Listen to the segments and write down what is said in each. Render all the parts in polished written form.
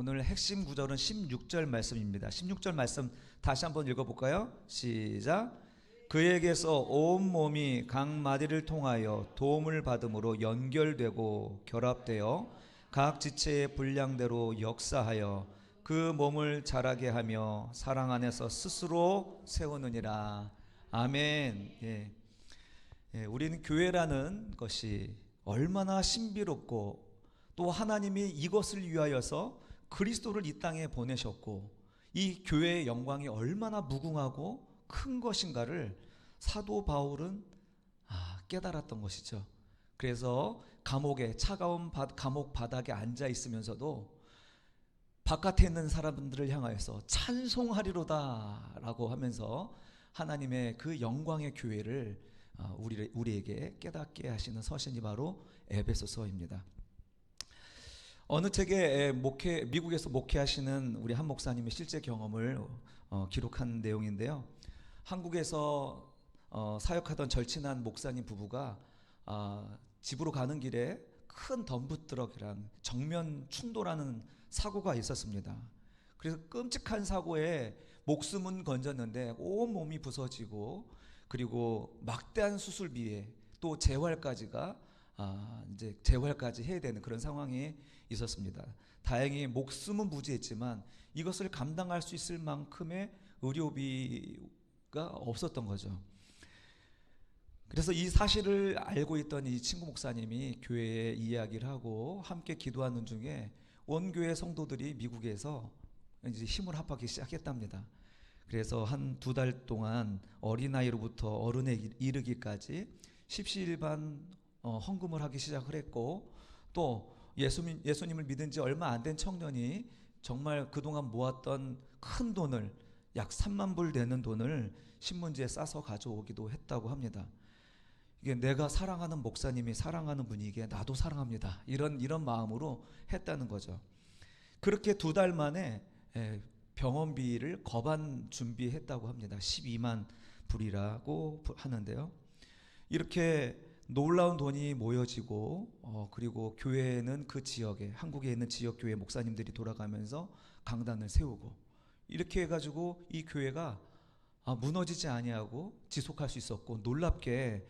오늘 핵심 구절은 16절 말씀입니다. 16절 말씀 다시 한번 읽어볼까요? 시작. 그에게서 온 몸이 각 마디를 통하여 도움을 받음으로 연결되고 결합되어 각 지체의 분량대로 역사하여 그 몸을 자라게 하며 사랑 안에서 스스로 세우느니라. 아멘. 우리는 교회라는 것이 얼마나 신비롭고 또 하나님이 이것을 위하여서 그리스도를 이 땅에 보내셨고 이 교회의 영광이 얼마나 무궁하고 큰 것인가를 사도 바울은 깨달았던 것이죠. 그래서 감옥에 차가운 감옥 바닥에 앉아 있으면서도 바깥에 있는 사람들을 향하여서 찬송하리로다 라고 하면서 하나님의 그 영광의 교회를 우리에게 깨닫게 하시는 서신이 바로 에베소서입니다. 어느 책에 미국에서 목회하시는 우리 한 목사님의 실제 경험을 기록한 내용인데요. 한국에서 사역하던 절친한 목사님 부부가 집으로 가는 길에 큰 덤프트럭이랑 정면 충돌하는 사고가 있었습니다. 그래서 끔찍한 사고에 목숨은 건졌는데 온 몸이 부서지고 그리고 막대한 수술비에 또 재활까지 해야 되는 그런 상황이 있었습니다. 다행히 목숨은 무지했지만 이것을 감당할 수 있을 만큼의 의료비가 없었던 거죠. 그래서 이 사실을 알고 있던 이 친구 목사님이 교회에 이야기를 하고 함께 기도하는 중에 온 교회 성도들이 미국에서 이제 힘을 합하기 시작했답니다. 그래서 한 2달 동안 어린아이로부터 어른에 이르기까지 십시일반 헌금을 하기 시작을 했고 또 예수님을 믿은 지 얼마 안 된 청년이 정말 그동안 모았던 큰 돈을 약 3만 불 되는 돈을 신문지에 싸서 가져오기도 했다고 합니다. 이게 내가 사랑하는 목사님이 사랑하는 분이기에 나도 사랑합니다. 이런 마음으로 했다는 거죠. 그렇게 2달 만에 병원비를 거반 준비했다고 합니다. 12만 불이라고 하는데요. 이렇게 놀라운 돈이 모여지고 그리고 교회는 그 지역에 한국에 있는 지역 교회 목사님들이 돌아가면서 강단을 세우고 이렇게 해가지고 이 교회가 무너지지 아니하고 지속할 수 있었고 놀랍게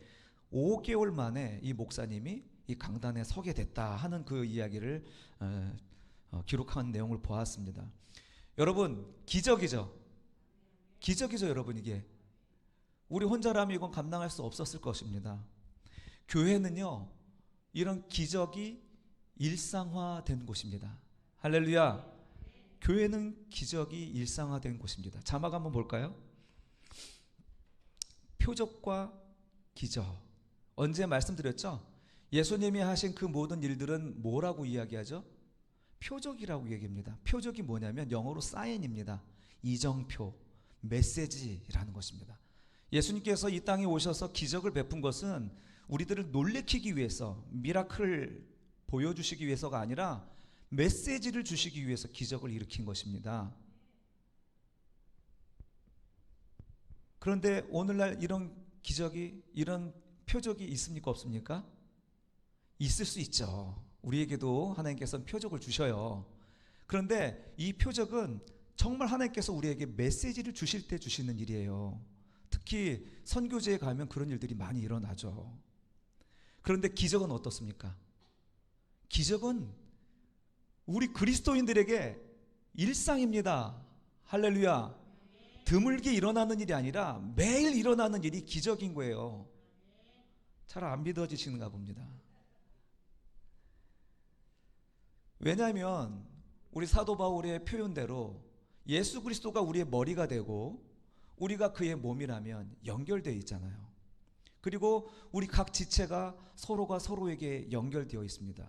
5개월 만에 이 목사님이 이 강단에 서게 됐다 하는 그 이야기를 기록한 내용을 보았습니다. 여러분 기적이죠. 기적이죠 여러분. 이게 우리 혼자라면 이건 감당할 수 없었을 것입니다. 교회는요 이런 기적이 일상화된 곳입니다. 할렐루야. 교회는 기적이 일상화된 곳입니다. 자막 한번 볼까요? 표적과 기적. 언제 말씀드렸죠? 예수님이 하신 그 모든 일들은 뭐라고 이야기하죠? 표적이라고 얘기합니다. 표적이 뭐냐면 영어로 사인입니다. 이정표, 메시지라는 것입니다. 예수님께서 이 땅에 오셔서 기적을 베푼 것은 우리들을 놀래키기 위해서, 미라클을 보여주시기 위해서가 아니라 메시지를 주시기 위해서 기적을 일으킨 것입니다. 그런데 오늘날 이런 기적이, 이런 표적이 있습니까 없습니까? 있을 수 있죠. 우리에게도 하나님께서는 표적을 주셔요. 그런데 이 표적은 정말 하나님께서 우리에게 메시지를 주실 때 주시는 일이에요. 특히 선교제에 가면 그런 일들이 많이 일어나죠. 그런데 기적은 어떻습니까? 기적은 우리 그리스도인들에게 일상입니다. 할렐루야. 드물게 일어나는 일이 아니라 매일 일어나는 일이 기적인 거예요. 잘 안 믿어지시는가 봅니다. 왜냐하면 우리 사도 바울의 표현대로 예수 그리스도가 우리의 머리가 되고 우리가 그의 몸이라면 연결되어 있잖아요. 그리고 우리 각 지체가 서로가 서로에게 연결되어 있습니다.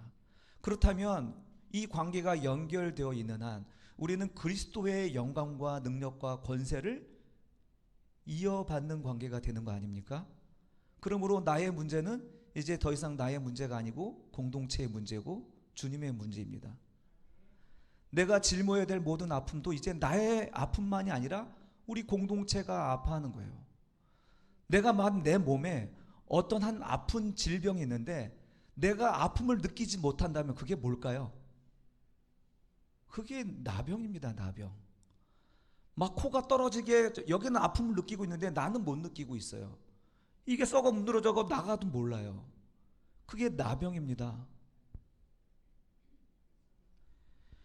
그렇다면 이 관계가 연결되어 있는 한 우리는 그리스도의 영광과 능력과 권세를 이어받는 관계가 되는 거 아닙니까? 그러므로 나의 문제는 이제 더 이상 나의 문제가 아니고 공동체의 문제고 주님의 문제입니다. 내가 짊어야 될 모든 아픔도 이제 나의 아픔만이 아니라 우리 공동체가 아파하는 거예요. 내가 막 내 몸에 어떤 한 아픈 질병이 있는데 내가 아픔을 느끼지 못한다면 그게 뭘까요? 그게 나병입니다. 나병. 막 코가 떨어지게 여기는 아픔을 느끼고 있는데 나는 못 느끼고 있어요. 이게 썩어 문드러져가 나가도 몰라요. 그게 나병입니다.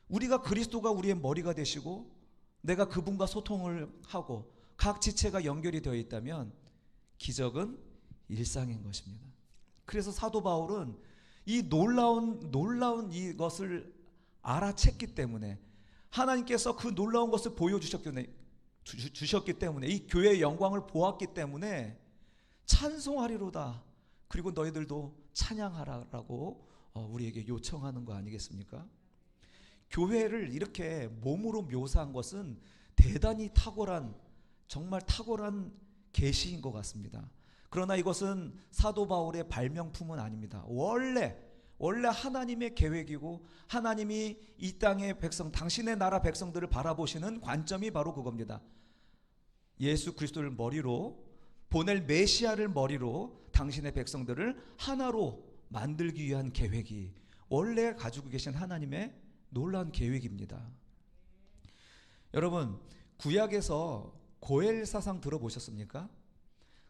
우리가 그리스도가 우리의 머리가 되시고 내가 그분과 소통을 하고 각 지체가 연결이 되어 있다면 기적은 일상인 것입니다. 그래서 사도 바울은 이 놀라운 이것을 알아챘기 때문에 하나님께서 그 놀라운 것을 보여주셨기 때문에 이 교회의 영광을 보았기 때문에 찬송하리로다. 그리고 너희들도 찬양하라라고 우리에게 요청하는 거 아니겠습니까? 교회를 이렇게 몸으로 묘사한 것은 대단히 정말 탁월한 계시인 것 같습니다. 그러나 이것은 사도 바울의 발명품은 아닙니다. 원래 하나님의 계획이고 하나님이 이 땅의 백성, 당신의 나라 백성들을 바라보시는 관점이 바로 그겁니다. 예수 그리스도를 머리로, 보낼 메시아를 머리로 당신의 백성들을 하나로 만들기 위한 계획이 원래 가지고 계신 하나님의 놀라운 계획입니다. 여러분, 구약에서 고엘 사상 들어보셨습니까?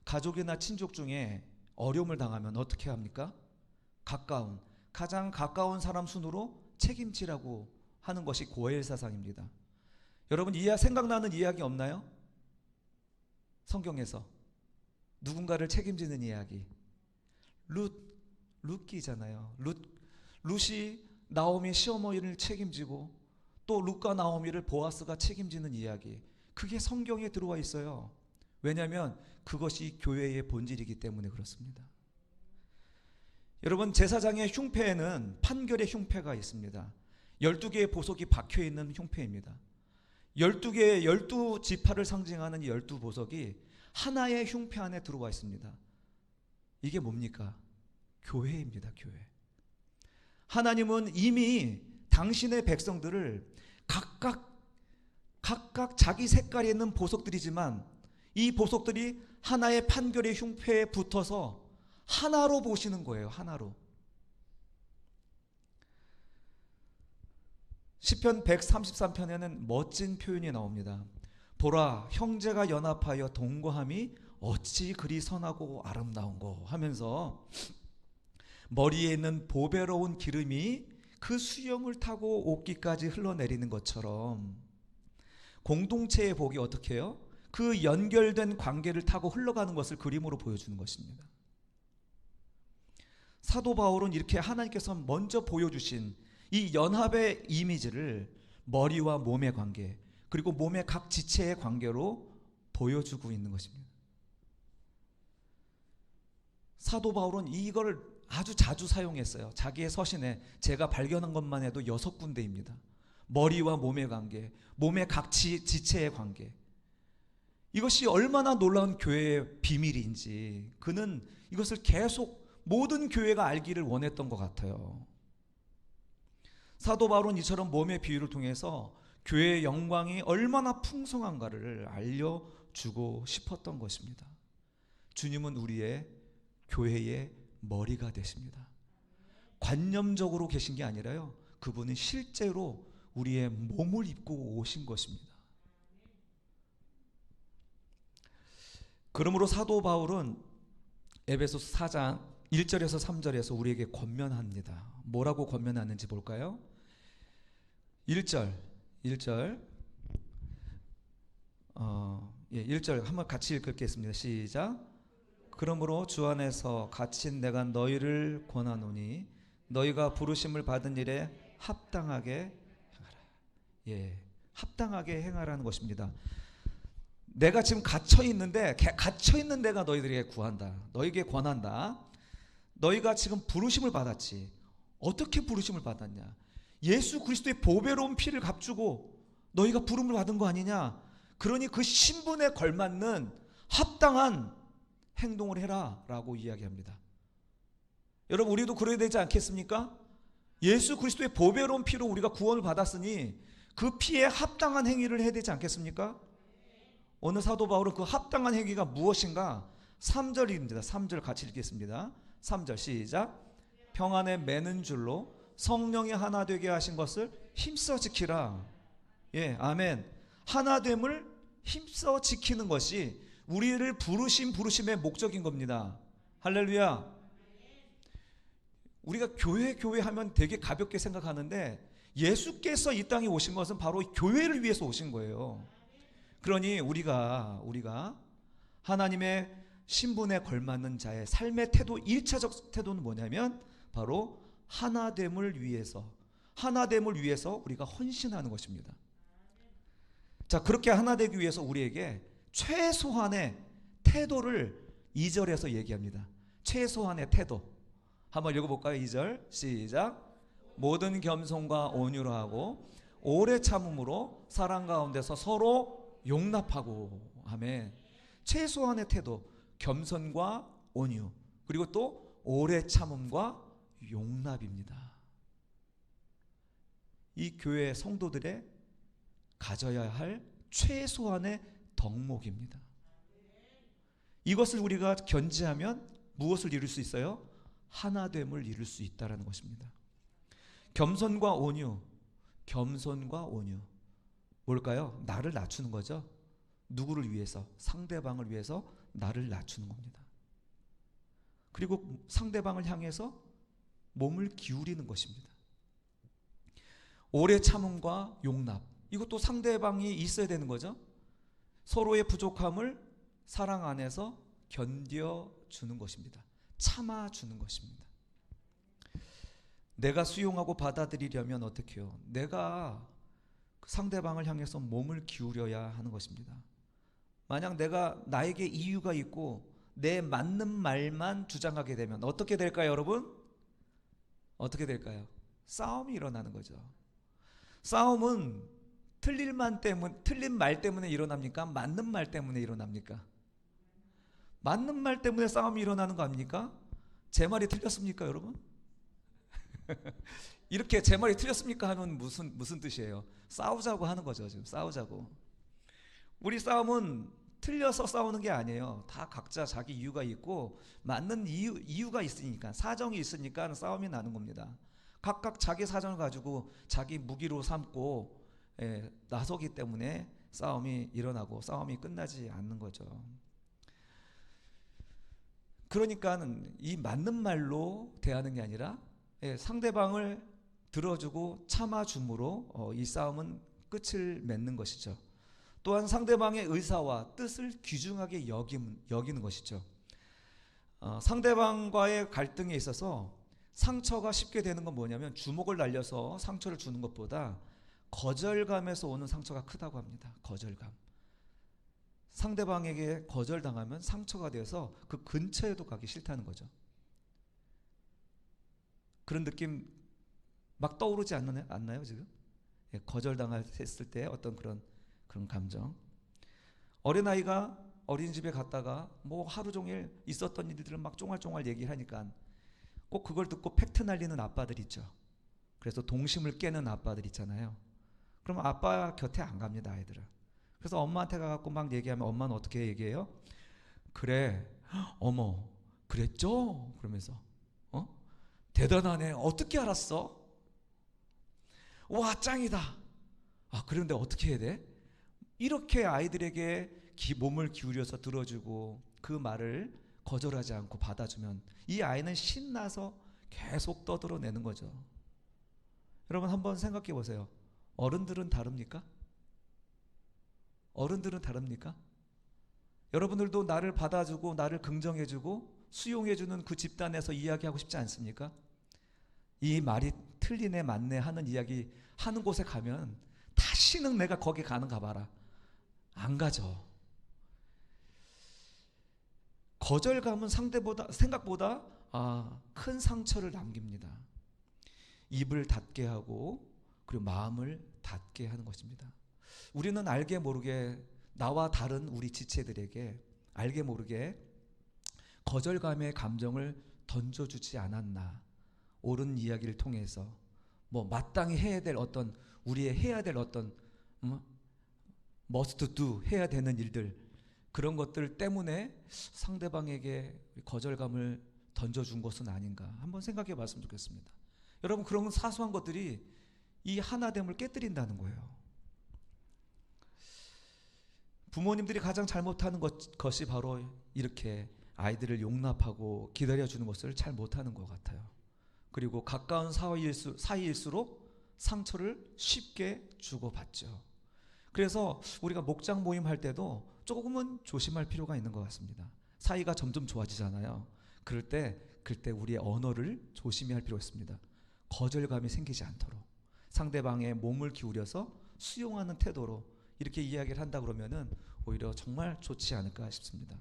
가족이나 친족 중에 어려움을 당하면 어떻게 합니까? 가장 가까운 사람 순으로 책임지라고 하는 것이 고엘 사상입니다. 여러분, 생각나는 이야기 없나요? 성경에서 누군가를 책임지는 이야기. 룻기잖아요. 룻이 나오미 시어머니를 책임지고 또 룻과 나오미를 보아스가 책임지는 이야기. 그게 성경에 들어와 있어요. 왜냐하면 그것이 교회의 본질이기 때문에 그렇습니다. 여러분, 제사장의 흉패에는 판결의 흉패가 있습니다. 12개의 보석이 박혀있는 흉패입니다. 12지파를 상징하는 12보석이 하나의 흉패 안에 들어와 있습니다. 이게 뭡니까? 교회입니다. 교회. 하나님은 이미 당신의 백성들을 각각 자기 색깔이 있는 보석들이지만 이 보석들이 하나의 판결의 흉패에 붙어서 하나로 보시는 거예요. 하나로. 시편 133편에는 멋진 표현이 나옵니다. 보라, 형제가 연합하여 동거함이 어찌 그리 선하고 아름다운고 하면서 머리에 있는 보배로운 기름이 그 수염을 타고 옷깃까지 흘러내리는 것처럼 공동체의 복이 어떻게 해요? 그 연결된 관계를 타고 흘러가는 것을 그림으로 보여주는 것입니다. 사도 바울은 이렇게 하나님께서 먼저 보여주신 이 연합의 이미지를 머리와 몸의 관계, 그리고 몸의 각 지체의 관계로 보여주고 있는 것입니다. 사도 바울은 이걸 아주 자주 사용했어요. 자기의 서신에 제가 발견한 것만 해도 6군데입니다. 머리와 몸의 관계, 몸의 각 지체의 관계. 이것이 얼마나 놀라운 교회의 비밀인지 그는 이것을 계속 모든 교회가 알기를 원했던 것 같아요. 사도 바울은 이처럼 몸의 비유를 통해서 교회의 영광이 얼마나 풍성한가를 알려주고 싶었던 것입니다. 주님은 우리의 교회의 머리가 되십니다. 관념적으로 계신 게 아니라요, 그분은 실제로 우리의 몸을 입고 오신 것입니다. 그러므로 사도 바울은 에베소서 4장 1절에서 3절에서 우리에게 권면합니다. 뭐라고 권면하는지 볼까요? 1절 1절 한번 같이 읽겠습니다. 시작. 그러므로 주 안에서 갇힌 내가 너희를 권하노니 너희가 부르심을 받은 일에 합당하게 행하라. 합당하게 행하라는 것입니다. 내가 지금 갇혀있는 내가 너희들에게 구한다. 너희에게 권한다. 너희가 지금 부르심을 받았지. 어떻게 부르심을 받았냐? 예수 그리스도의 보배로운 피를 값주고 너희가 부름을 받은 거 아니냐? 그러니 그 신분에 걸맞는 합당한 행동을 해라 라고 이야기합니다. 여러분, 우리도 그래야 되지 않겠습니까? 예수 그리스도의 보배로운 피로 우리가 구원을 받았으니 그 피에 합당한 행위를 해야 되지 않겠습니까? 오늘 사도 바울은 그 합당한 행위가 무엇인가? 3절입니다. 3절 같이 읽겠습니다. 3절 시작. 평안에 매는 줄로 성령이 하나 되게 하신 것을 힘써 지키라. 예, 아멘. 하나됨을 힘써 지키는 것이 우리를 부르심의 목적인 겁니다. 할렐루야. 우리가 교회 하면 되게 가볍게 생각하는데 예수께서 이 땅에 오신 것은 바로 교회를 위해서 오신 거예요. 그러니 우리가 하나님의 신분에 걸맞는 자의 삶의 태도, 1차적 태도는 뭐냐면 바로 하나됨을 위해서 우리가 헌신하는 것입니다. 자, 그렇게 하나 되기 위해서 우리에게 최소한의 태도를 2절에서 얘기합니다. 최소한의 태도. 한번 읽어볼까요? 2절 시작. 모든 겸손과 온유로 하고 오래 참음으로 사랑 가운데서 서로 용납하고. 아멘. 최소한의 태도, 겸손과 온유, 그리고 또 오래 참음과 용납입니다. 이 교회 성도들의 가져야 할 최소한의 덕목입니다. 이것을 우리가 견지하면 무엇을 이룰 수 있어요? 하나됨을 이룰 수 있다는 것입니다. 겸손과 온유. 뭘까요? 나를 낮추는 거죠. 누구를 위해서? 상대방을 위해서 나를 낮추는 겁니다. 그리고 상대방을 향해서 몸을 기울이는 것입니다. 오래 참음과 용납. 이것도 상대방이 있어야 되는 거죠. 서로의 부족함을 사랑 안에서 견뎌주는 것입니다. 참아주는 것입니다. 내가 수용하고 받아들이려면 어떻게 해요? 내가 상대방을 향해서 몸을 기울여야 하는 것입니다. 만약 나에게 이유가 있고 내 맞는 말만 주장하게 되면 어떻게 될까요, 여러분? 어떻게 될까요? 싸움이 일어나는 거죠. 싸움은 틀린 말 때문에 일어납니까? 맞는 말 때문에 일어납니까? 맞는 말 때문에 싸움이 일어나는 거 아닙니까? 제 말이 틀렸습니까, 여러분? 이렇게 제 말이 틀렸습니까 하면 무슨 뜻이에요? 싸우자고 하는 거죠. 지금 싸우자고. 우리 싸움은 틀려서 싸우는 게 아니에요. 다 각자 자기 이유가 있고 맞는 이유가 있으니까, 사정이 있으니까 싸움이 나는 겁니다. 각각 자기 사정을 가지고 자기 무기로 삼고 나서기 때문에 싸움이 일어나고 싸움이 끝나지 않는 거죠. 그러니까 이 맞는 말로 대하는 게 아니라 상대방을 들어주고 참아줌으로 이 싸움은 끝을 맺는 것이죠. 또한 상대방의 의사와 뜻을 귀중하게 여기는 것이죠. 상대방과의 갈등에 있어서 상처가 쉽게 되는 건 뭐냐면 주먹을 날려서 상처를 주는 것보다 거절감에서 오는 상처가 크다고 합니다. 거절감. 상대방에게 거절당하면 상처가 되어서 그 근처에도 가기 싫다는 거죠. 그런 느낌 막 떠오르지 않나요 지금? 거절당했을 때 어떤 그런 감정. 어린아이가 어린이집에 갔다가 뭐 하루 종일 있었던 일들을 막 쫑알쫑알 얘기를 하니까 꼭 그걸 듣고 팩트 날리는 아빠들 있죠. 그래서 동심을 깨는 아빠들 있잖아요. 그럼 아빠 곁에 안 갑니다, 아이들은. 그래서 엄마한테 가갖고 막 얘기하면 엄마는 어떻게 얘기해요? 그래, 어머, 그랬죠? 그러면서 대단하네. 어떻게 알았어? 와, 짱이다. 아, 그런데 어떻게 해야 돼? 이렇게 아이들에게 몸을 기울여서 들어주고 그 말을 거절하지 않고 받아주면 이 아이는 신나서 계속 떠들어내는 거죠. 여러분 한번 생각해 보세요. 어른들은 다릅니까? 어른들은 다릅니까? 여러분들도 나를 받아주고 나를 긍정해주고 수용해주는 그 집단에서 이야기하고 싶지 않습니까? 이 말이 틀리네 맞네 하는 이야기 하는 곳에 가면 다시는 내가 거기 가는가 봐라. 안 가죠. 거절감은 생각보다 큰 상처를 남깁니다. 입을 닫게 하고 그리고 마음을 닫게 하는 것입니다. 우리는 알게 모르게 나와 다른 우리 지체들에게 알게 모르게 거절감의 감정을 던져주지 않았나. 옳은 이야기를 통해서 뭐 마땅히 해야 될 어떤 우리의 해야 될 어떤 must do 해야 되는 일들, 그런 것들 때문에 상대방에게 거절감을 던져준 것은 아닌가 한번 생각해 봤으면 좋겠습니다. 여러분, 그런 사소한 것들이 이 하나됨을 깨뜨린다는 거예요. 부모님들이 가장 잘못하는 것이 바로 이렇게 아이들을 용납하고 기다려주는 것을 잘 못하는 것 같아요. 그리고 가까운 사이일수록 상처를 쉽게 주고받죠. 그래서 우리가 목장 모임 할 때도 조금은 조심할 필요가 있는 것 같습니다. 사이가 점점 좋아지잖아요. 그럴 때 우리의 언어를 조심히 할 필요가 있습니다. 거절감이 생기지 않도록 상대방의 몸을 기울여서 수용하는 태도로 이렇게 이야기를 한다 그러면은 오히려 정말 좋지 않을까 싶습니다.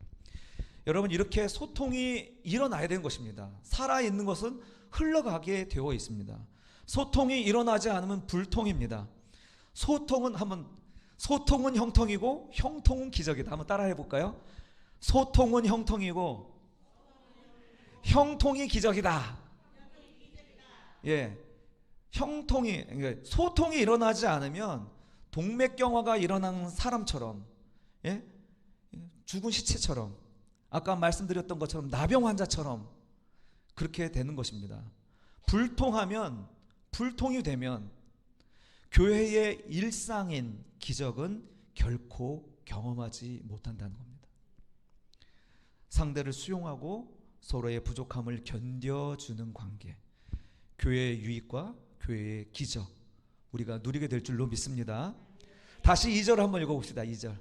여러분, 이렇게 소통이 일어나야 되는 것입니다. 살아있는 것은 흘러가게 되어 있습니다. 소통이 일어나지 않으면 불통입니다. 소통은 형통이고 형통은 기적이다. 한번 따라해 볼까요? 소통은 형통이고 형통이 기적이다. 예, 소통이 일어나지 않으면 동맥경화가 일어난 사람처럼, 예? 죽은 시체처럼, 아까 말씀드렸던 것처럼 나병 환자처럼 그렇게 되는 것입니다. 불통이 되면 교회의 일상인 기적은 결코 경험하지 못한다는 겁니다. 상대를 수용하고 서로의 부족함을 견뎌주는 관계, 교회의 유익과 교회의 기적, 우리가 누리게 될 줄로 믿습니다. 다시 2절 한번 읽어봅시다. 2절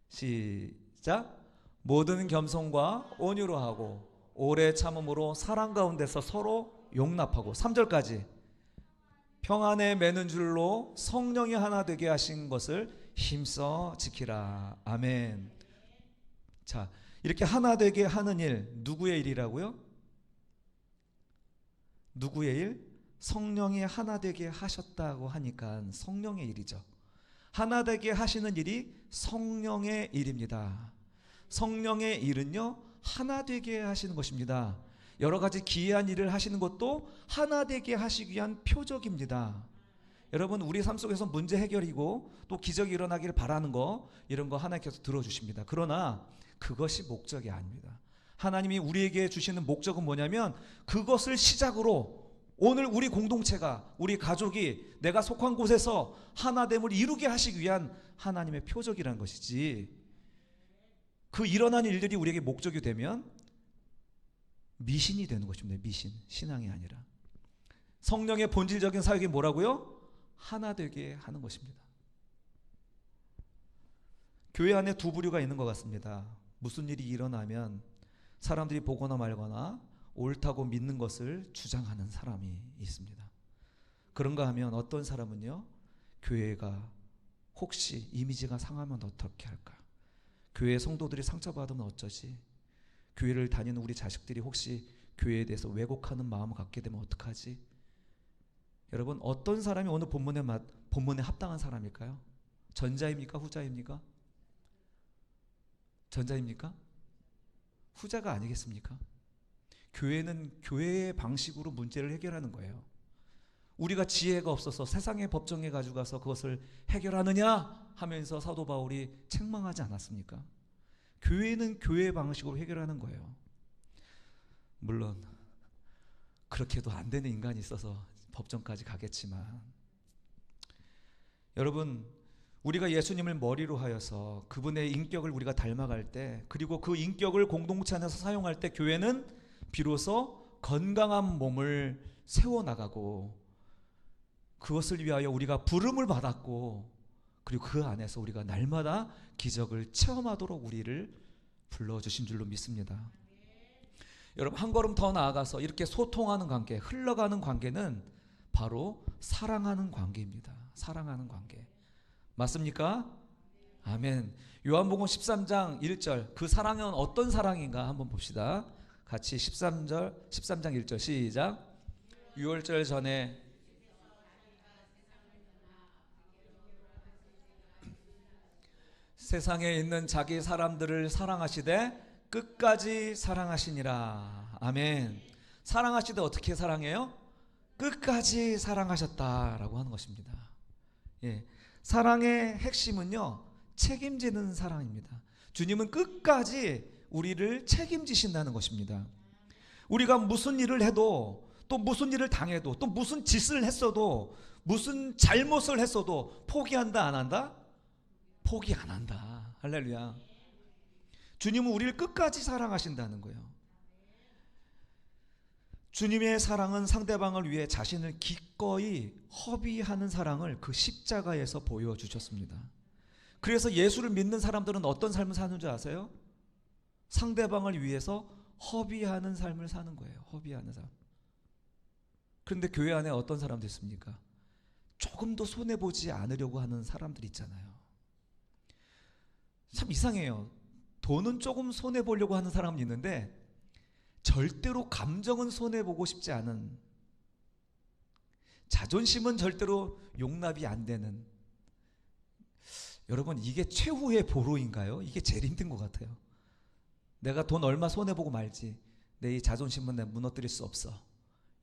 시작. 모든 겸손과 온유로 하고 오래 참음으로 사랑 가운데서 서로 용납하고, 3절까지 평안에 매는 줄로 성령이 하나 되게 하신 것을 힘써 지키라. 아멘. 자, 이렇게 하나 되게 하는 일, 누구의 일이라고요? 누구의 일? 성령이 하나 되게 하셨다고 하니까 성령의 일이죠. 하나 되게 하시는 일이 성령의 일입니다. 성령의 일은요, 하나 되게 하시는 것입니다. 여러 가지 기이한 일을 하시는 것도 하나 되게 하시기 위한 표적입니다. 여러분, 우리 삶 속에서 문제 해결이고 또 기적이 일어나기를 바라는 거, 이런 거 하나님께서 들어주십니다. 그러나 그것이 목적이 아닙니다. 하나님이 우리에게 주시는 목적은 뭐냐면, 그것을 시작으로 오늘 우리 공동체가, 우리 가족이, 내가 속한 곳에서 하나됨을 이루게 하시기 위한 하나님의 표적이라는 것이지, 그 일어난 일들이 우리에게 목적이 되면 미신이 되는 것입니다. 미신, 신앙이 아니라. 성령의 본질적인 사역이 뭐라고요? 하나 되게 하는 것입니다. 교회 안에 두 부류가 있는 것 같습니다. 무슨 일이 일어나면 사람들이 보거나 말거나 옳다고 믿는 것을 주장하는 사람이 있습니다. 그런가 하면 어떤 사람은요, 교회가 혹시 이미지가 상하면 어떻게 할까? 교회 성도들이 상처받으면 어쩌지? 교회를 다니는 우리 자식들이 혹시 교회에 대해서 왜곡하는 마음을 갖게 되면 어떡하지? 여러분, 어떤 사람이 오늘 본문에 합당한 사람일까요? 전자입니까? 후자입니까? 전자입니까? 후자가 아니겠습니까? 교회는 교회의 방식으로 문제를 해결하는 거예요. 우리가 지혜가 없어서 세상의 법정에 가져가서 그것을 해결하느냐 하면서 사도 바울이 책망하지 않았습니까? 교회는 교회의 방식으로 해결하는 거예요. 물론 그렇게도 안 되는 인간이 있어서 법정까지 가겠지만, 여러분, 우리가 예수님을 머리로 하여서 그분의 인격을 우리가 닮아갈 때, 그리고 그 인격을 공동체 안에서 사용할 때, 교회는 비로소 건강한 몸을 세워나가고, 그것을 위하여 우리가 부름을 받았고, 그리고 그 안에서 우리가 날마다 기적을 체험하도록 우리를 불러주신 줄로 믿습니다. 여러분, 한 걸음 더 나아가서 이렇게 소통하는 관계, 흘러가는 관계는 바로 사랑하는 관계입니다. 사랑하는 관계. 맞습니까? 아멘. 요한복음 13장 1절, 그 사랑은 어떤 사랑인가 한번 봅시다. 같이 13장 1절 시작. 유월절 전에 세상에 있는 자기 사람들을 사랑하시되 끝까지 사랑하시니라. 아멘. 사랑하시되 어떻게 사랑해요? 끝까지 사랑하셨다라고 하는 것입니다. 예. 사랑의 핵심은요, 책임지는 사랑입니다. 주님은 끝까지 우리를 책임지신다는 것입니다. 우리가 무슨 일을 해도 또 무슨 일을 당해도, 또 무슨 짓을 했어도, 무슨 잘못을 했어도 포기한다 안 한다? 포기 안 한다. 할렐루야. 주님은 우리를 끝까지 사랑하신다는 거예요. 주님의 사랑은 상대방을 위해 자신을 기꺼이 허비하는 사랑을 그 십자가에서 보여주셨습니다. 그래서 예수를 믿는 사람들은 어떤 삶을 사는 줄 아세요? 상대방을 위해서 허비하는 삶을 사는 거예요. 허비하는 삶. 그런데 교회 안에 어떤 사람들 있습니까? 조금도 손해보지 않으려고 하는 사람들이 있잖아요. 참 이상해요. 돈은 조금 손해보려고 하는 사람은 있는데 절대로 감정은 손해보고 싶지 않은, 자존심은 절대로 용납이 안 되는, 여러분 이게 최후의 보루인가요? 이게 제일 힘든 것 같아요. 내가 돈 얼마 손해보고 말지 내 이 자존심은 내가 무너뜨릴 수 없어,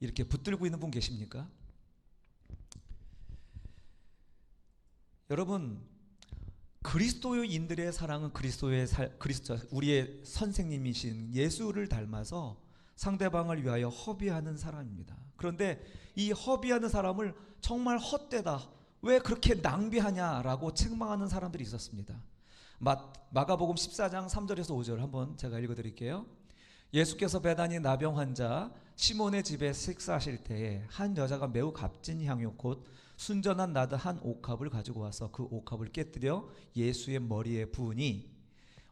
이렇게 붙들고 있는 분 계십니까? 여러분, 그리스도인들의 사랑은 우리의 선생님이신 예수를 닮아서 상대방을 위하여 허비하는 사람입니다. 그런데 이 허비하는 사람을 정말 헛되다, 왜 그렇게 낭비하냐라고 책망하는 사람들이 있었습니다. 마가복음 14장 3절에서 5절 한번 제가 읽어드릴게요. 예수께서 베다니 나병 환자 시몬의 집에 식사하실 때에 한 여자가 매우 값진 향유 곧 순전한 나드 한 옥합을 가지고 와서 그 옥합을 깨뜨려 예수의 머리에 부으니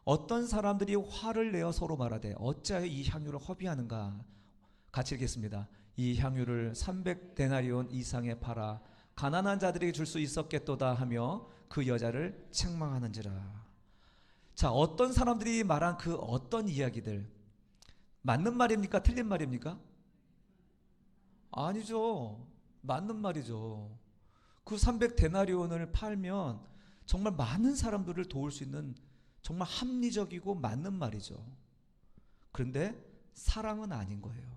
어떤 사람들이 화를 내어 서로 말하되 어찌하여 이 향유를 허비하는가. 같이 읽겠습니다. 이 향유를 300데나리온 이상에 팔아 가난한 자들에게 줄 수 있었겠도다 하며 그 여자를 책망하는지라. 자, 어떤 사람들이 말한 그 어떤 이야기들, 맞는 말입니까? 틀린 말입니까? 아니죠. 맞는 말이죠. 그 300데나리온을 팔면 정말 많은 사람들을 도울 수 있는 정말 합리적이고 맞는 말이죠. 그런데 사랑은 아닌 거예요.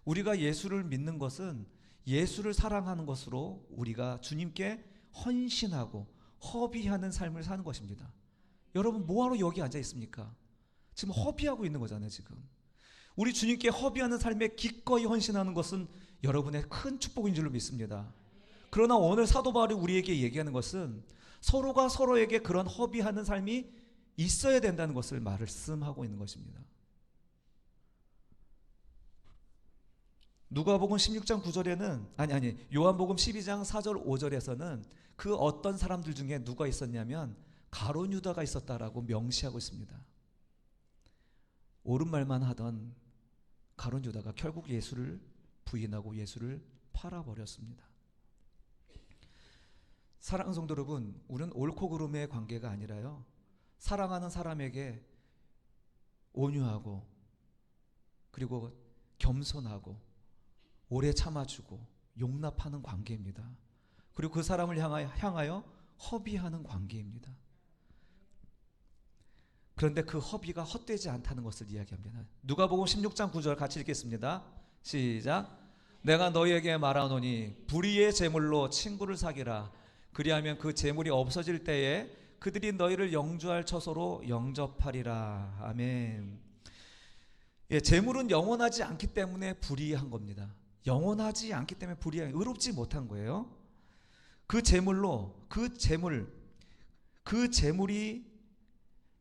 우리가 예수를 믿는 것은 예수를 사랑하는 것으로 우리가 주님께 헌신하고 허비하는 삶을 사는 것입니다. 여러분 뭐하러 여기 앉아 있습니까? 지금 허비하고 있는 거잖아요. 지금 우리 주님께 허비하는 삶에 기꺼이 헌신하는 것은 여러분의 큰 축복인 줄로 믿습니다. 그러나 오늘 사도 바울이 우리에게 얘기하는 것은 서로가 서로에게 그런 허비하는 삶이 있어야 된다는 것을 말씀하고 있는 것입니다. 누가복음 16장 9절에는 요한복음 12장 4절 5절에서는 그 어떤 사람들 중에 누가 있었냐면 가룟 유다가 있었다라고 명시하고 있습니다. 옳은 말만 하던 가룟 유다가 결국 예수를 부인하고 예수를 팔아버렸습니다. 사랑하는 성도 여러분, 우리는 옳고 그름의 관계가 아니라요, 사랑하는 사람에게 온유하고 그리고 겸손하고 오래 참아주고 용납하는 관계입니다. 그리고 그 사람을 향하여 허비하는 관계입니다. 그런데 그 허비가 헛되지 않다는 것을 이야기합니다. 누가복음 16장 9절 같이 읽겠습니다. 시작. 내가 너희에게 말하노니 불의의 제물로 친구를 사귀라. 그리하면 그 제물이 없어질 때에 그들이 너희를 영주할 처소로 영접하리라. 아멘. 예, 제물은 영원하지 않기 때문에 불의한 겁니다. 영원하지 않기 때문에 불의한, 의롭지 못한 거예요. 그 제물이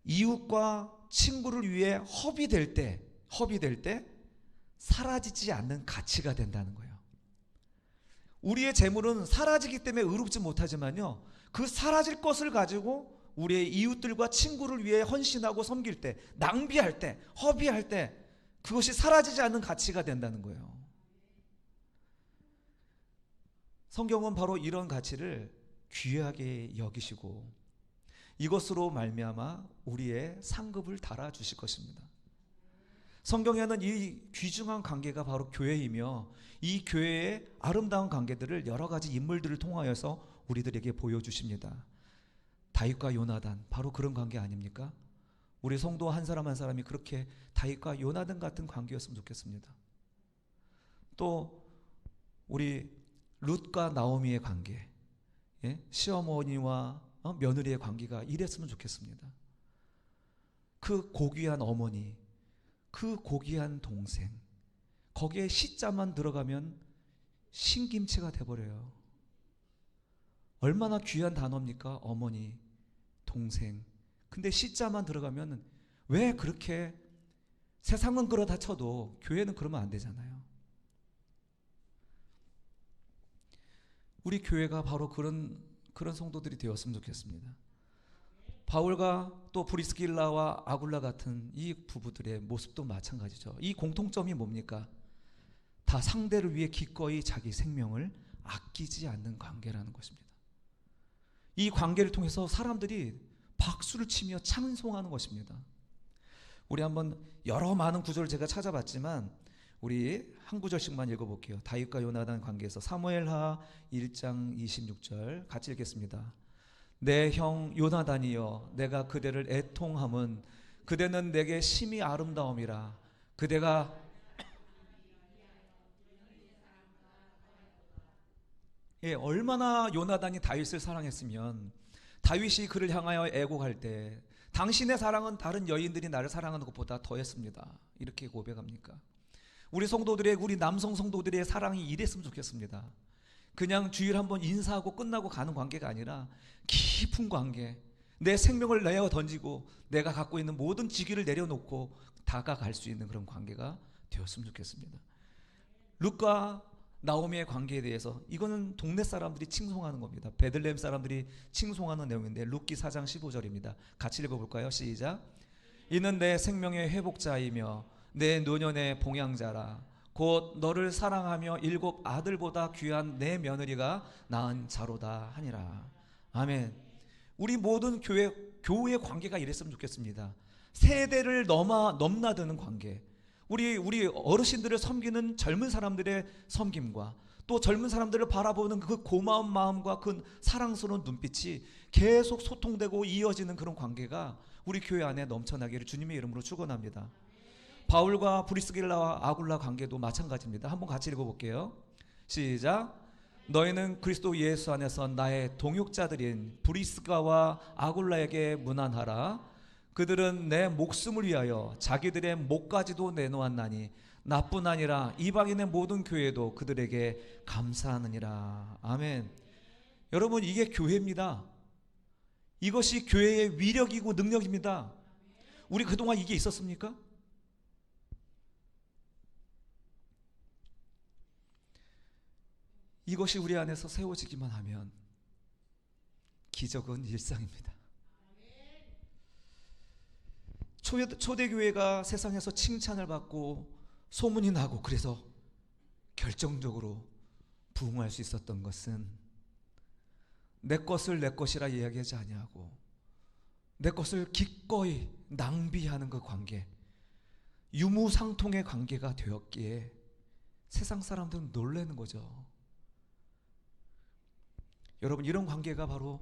이웃과 친구를 위해 허비될 때 사라지지 않는 가치가 된다는 거예요. 우리의 재물은 사라지기 때문에 의롭지 못하지만요, 그 사라질 것을 가지고 우리의 이웃들과 친구를 위해 헌신하고 섬길 때, 낭비할 때, 허비할 때 그것이 사라지지 않는 가치가 된다는 거예요. 성경은 바로 이런 가치를 귀하게 여기시고 이것으로 말미암아 우리의 상급을 달아주실 것입니다. 성경에는 이 귀중한 관계가 바로 교회이며 이 교회의 아름다운 관계들을 여러 가지 인물들을 통하여서 우리들에게 보여주십니다. 다윗과 요나단, 바로 그런 관계 아닙니까? 우리 성도 한 사람 한 사람이 그렇게 다윗과 요나단 같은 관계였으면 좋겠습니다. 또 우리 룻과 나오미의 관계, 시어머니와 며느리의 관계가 이랬으면 좋겠습니다. 그 고귀한 어머니, 그 고귀한 동생, 거기에 시자만 들어가면 신김치가 돼버려요. 얼마나 귀한 단어입니까? 어머니, 동생. 근데 시자만 들어가면 왜 그렇게, 세상은 그러다 쳐도 교회는 그러면 안 되잖아요. 우리 교회가 바로 그런 성도들이 되었으면 좋겠습니다. 바울과 또 브리스길라와 아굴라 같은 이 부부들의 모습도 마찬가지죠. 이 공통점이 뭡니까? 다 상대를 위해 기꺼이 자기 생명을 아끼지 않는 관계라는 것입니다. 이 관계를 통해서 사람들이 박수를 치며 찬송하는 것입니다. 우리 한번 여러 많은 구절을 제가 찾아봤지만 우리 한 구절씩만 읽어볼게요. 다윗과 요나단 관계에서 사무엘하 1장 26절 같이 읽겠습니다. 내 형 요나단이여, 내가 그대를 애통함은 그대는 내게 심히 아름다움이라. 그대가 얼마나 요나단이 다윗을 사랑했으면 다윗이 그를 향하여 애곡할 때 당신의 사랑은 다른 여인들이 나를 사랑하는 것보다 더했습니다. 이렇게 고백합니까? 우리 남성 성도들의 사랑이 이랬으면 좋겠습니다. 그냥 주일 한번 인사하고 끝나고 가는 관계가 아니라 깊은 관계, 내 생명을 내어 던지고 내가 갖고 있는 모든 직위를 내려놓고 다가갈 수 있는 그런 관계가 되었으면 좋겠습니다. 룻과 나오미의 관계에 대해서 이거는 동네 사람들이 칭송하는 겁니다. 베들레헴 사람들이 칭송하는 내용인데 룻기 4장 15절입니다. 같이 읽어볼까요? 시작. 이는 내 생명의 회복자이며 내 노년의 봉양자라. 곧 너를 사랑하며 7 아들보다 귀한 내 며느리가 낳은 자로다 하니라. 아멘. 우리 모든 교우의 관계가 이랬으면 좋겠습니다. 세대를 넘나드는 관계. 우리 어르신들을 섬기는 젊은 사람들의 섬김과 또 젊은 사람들을 바라보는 그 고마운 마음과 그 사랑스러운 눈빛이 계속 소통되고 이어지는 그런 관계가 우리 교회 안에 넘쳐나기를 주님의 이름으로 축원합니다. 바울과 브리스길라와 아굴라 관계도 마찬가지입니다. 한번 같이 읽어볼게요. 시작. 너희는 그리스도 예수 안에서 나의 동역자들인 브리스가와 아굴라에게 문안하라. 그들은 내 목숨을 위하여 자기들의 목까지도 내놓았나니 나뿐 아니라 이방인의 모든 교회도 그들에게 감사하느니라. 아멘. 여러분, 이게 교회입니다. 이것이 교회의 위력이고 능력입니다. 우리 그동안 이게 있었습니까? 이것이 우리 안에서 세워지기만 하면 기적은 일상입니다. 초대교회가 세상에서 칭찬을 받고 소문이 나고 그래서 결정적으로 부흥할 수 있었던 것은 내 것을 내 것이라 이야기하지 아니하고 내 것을 기꺼이 낭비하는 그 관계, 유무상통의 관계가 되었기에 세상 사람들은 놀라는 거죠. 여러분, 이런 관계가 바로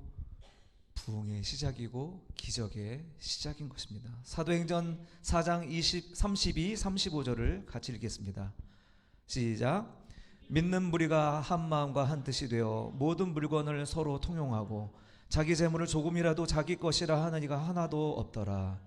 부흥의 시작이고 기적의 시작인 것입니다. 사도행전 4장 32, 35절을 같이 읽겠습니다. 시작. 믿는 무리가 한 마음과 한 뜻이 되어 모든 물건을 서로 통용하고 자기 재물을 조금이라도 자기 것이라 하는 이가 하나도 없더라.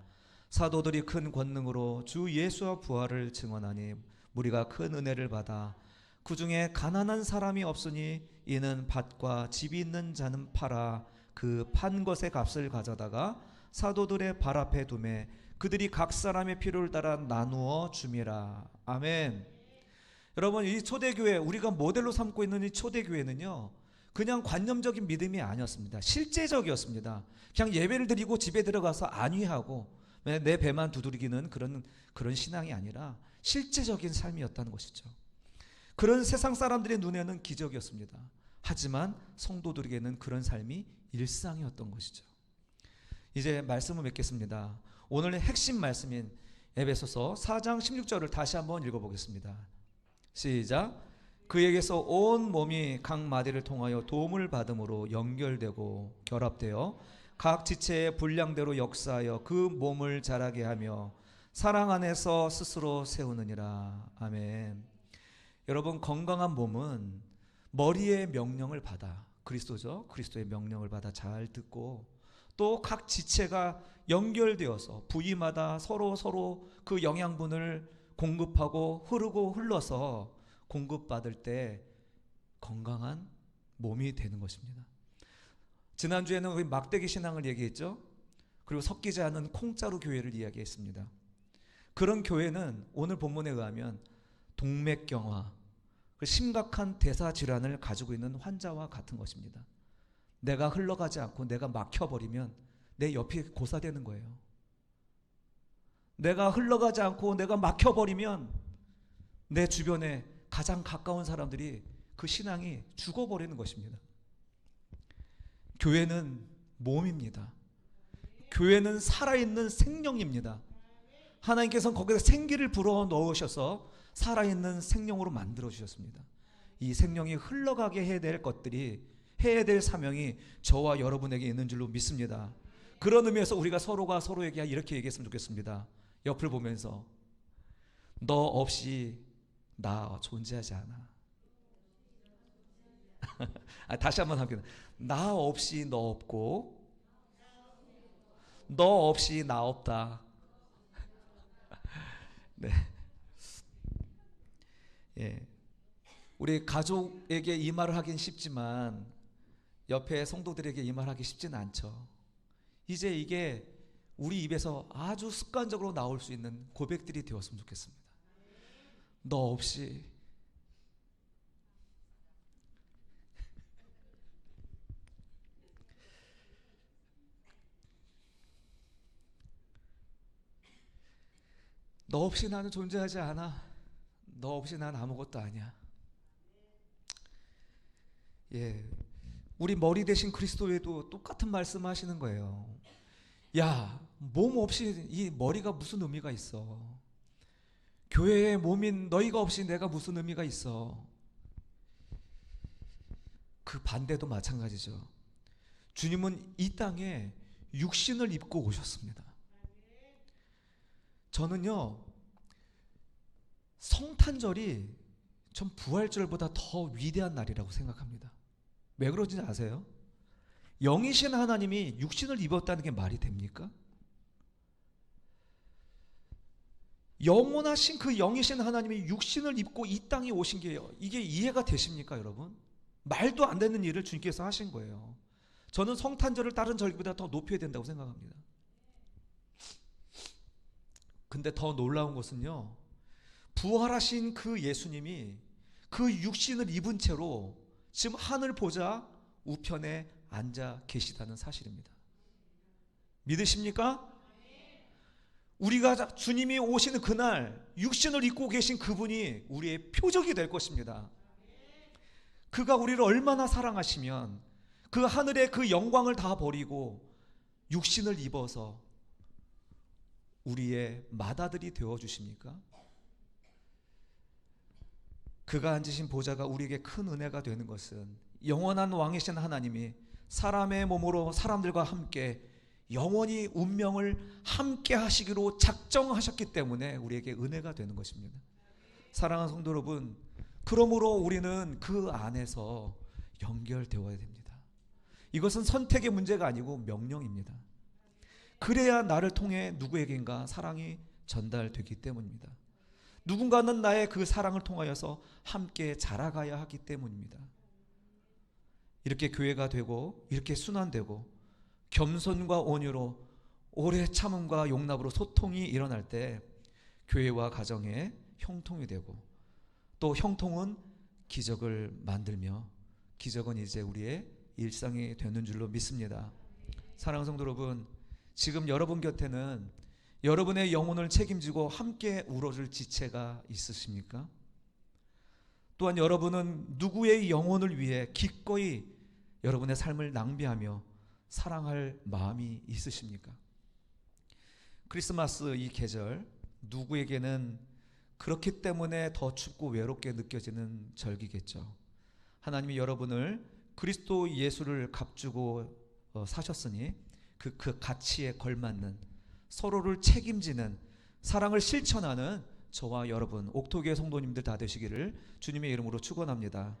사도들이 큰 권능으로 주 예수와 부활을 증언하니 무리가 큰 은혜를 받아 그 중에 가난한 사람이 없으니 이는 밭과 집이 있는 자는 팔아 그 판 것의 값을 가져다가 사도들의 발 앞에 두매 그들이 각 사람의 필요를 따라 나누어 줌이라. 아멘. 여러분, 이 초대교회, 우리가 모델로 삼고 있는 이 초대교회는요, 그냥 관념적인 믿음이 아니었습니다. 실제적이었습니다. 그냥 예배를 드리고 집에 들어가서 안위하고 내 배만 두드리기는 그런 신앙이 아니라 실제적인 삶이었다는 것이죠. 그런 세상 사람들의 눈에는 기적이었습니다. 하지만 성도들에게는 그런 삶이 일상이었던 것이죠. 이제 말씀을 맺겠습니다. 오늘의 핵심 말씀인 에베소서 4장 16절을 다시 한번 읽어보겠습니다. 시작. 그에게서 온 몸이 각 마디를 통하여 도움을 받음으로 연결되고 결합되어 각 지체의 분량대로 역사하여 그 몸을 자라게 하며 사랑 안에서 스스로 세우느니라. 아멘. 여러분, 건강한 몸은 머리의 명령을 받아, 그리스도죠. 그리스도의 명령을 받아 잘 듣고 또 각 지체가 연결되어서 부위마다 서로 그 영양분을 공급하고 흐르고 흘러서 공급받을 때 건강한 몸이 되는 것입니다. 지난주에는 우리 막대기 신앙을 얘기했죠. 그리고 섞이지 않은 콩자루 교회를 이야기했습니다. 그런 교회는 오늘 본문에 의하면 동맥경화, 심각한 대사 질환을 가지고 있는 환자와 같은 것입니다. 내가 흘러가지 않고 내가 막혀버리면 내 옆이 고사되는 거예요. 내가 흘러가지 않고 내가 막혀버리면 내 주변에 가장 가까운 사람들이 그 신앙이 죽어버리는 것입니다. 교회는 몸입니다. 교회는 살아있는 생명입니다. 하나님께서는 거기서 생기를 불어 넣으셔서 살아있는 생명으로 만들어 주셨습니다. 이 생명이 흘러가게 해야 될 것들이, 해야 될 사명이 저와 여러분에게 있는 줄로 믿습니다. 그런 의미에서 우리가 서로가 서로에게 이렇게 얘기했으면 좋겠습니다. 옆을 보면서 너 없이 나 존재하지 않아. 다시 한번 하겠습니다. 나 없이 너 없고 너 없이 나 없다. 네. 예. 우리 가족에게 이 말을 하긴 쉽지만 옆에 성도들에게 이 말 하기 쉽지는 않죠. 이제 이게 우리 입에서 아주 습관적으로 나올 수 있는 고백들이 되었으면 좋겠습니다. 너 없이 너 없이 나는 존재하지 않아. 너 없이 난 아무것도 아니야. 예, 우리 머리 대신 그리스도에도 똑같은 말씀하시는 거예요. 야, 몸 없이 이 머리가 무슨 의미가 있어? 교회의 몸인 너희가 없이 내가 무슨 의미가 있어? 그 반대도 마찬가지죠. 주님은 이 땅에 육신을 입고 오셨습니다. 저는요, 성탄절이 전 부활절보다 더 위대한 날이라고 생각합니다. 왜 그런지 아세요? 영이신 하나님이 육신을 입었다는 게 말이 됩니까? 영원하신 그 영이신 하나님이 육신을 입고 이 땅에 오신 게 이게 이해가 되십니까, 여러분? 말도 안 되는 일을 주님께서 하신 거예요. 저는 성탄절을 다른 절기보다 더 높여야 된다고 생각합니다. 근데 더 놀라운 것은요, 부활하신 그 예수님이 그 육신을 입은 채로 지금 하늘 보좌 우편에 앉아 계시다는 사실입니다. 믿으십니까? 우리가 주님이 오시는 그날 육신을 입고 계신 그분이 우리의 표적이 될 것입니다. 그가 우리를 얼마나 사랑하시면 그 하늘의 그 영광을 다 버리고 육신을 입어서 우리의 맏아들이 되어주십니까? 그가 앉으신 보좌가 우리에게 큰 은혜가 되는 것은 영원한 왕이신 하나님이 사람의 몸으로 사람들과 함께 영원히 운명을 함께 하시기로 작정하셨기 때문에 우리에게 은혜가 되는 것입니다. 사랑하는 성도 여러분, 그러므로 우리는 그 안에서 연결되어야 됩니다. 이것은 선택의 문제가 아니고 명령입니다. 그래야 나를 통해 누구에겐가 사랑이 전달되기 때문입니다. 누군가는 나의 그 사랑을 통하여서 함께 자라가야 하기 때문입니다. 이렇게 교회가 되고 이렇게 순환되고 겸손과 온유로 오래 참음과 용납으로 소통이 일어날 때 교회와 가정에 형통이 되고 또 형통은 기적을 만들며 기적은 이제 우리의 일상이 되는 줄로 믿습니다. 사랑하는 성도 여러분, 지금 여러분 곁에는 여러분의 영혼을 책임지고 함께 울어줄 지체가 있으십니까? 또한 여러분은 누구의 영혼을 위해 기꺼이 여러분의 삶을 낭비하며 사랑할 마음이 있으십니까? 크리스마스 이 계절, 누구에게는 그렇기 때문에 더 춥고 외롭게 느껴지는 절기겠죠. 하나님이 여러분을 그리스도 예수를 값주고 사셨으니 그 가치에 걸맞는 서로를 책임지는 사랑을 실천하는 저와 여러분 옥토교회 성도님들 다 되시기를 주님의 이름으로 축원합니다.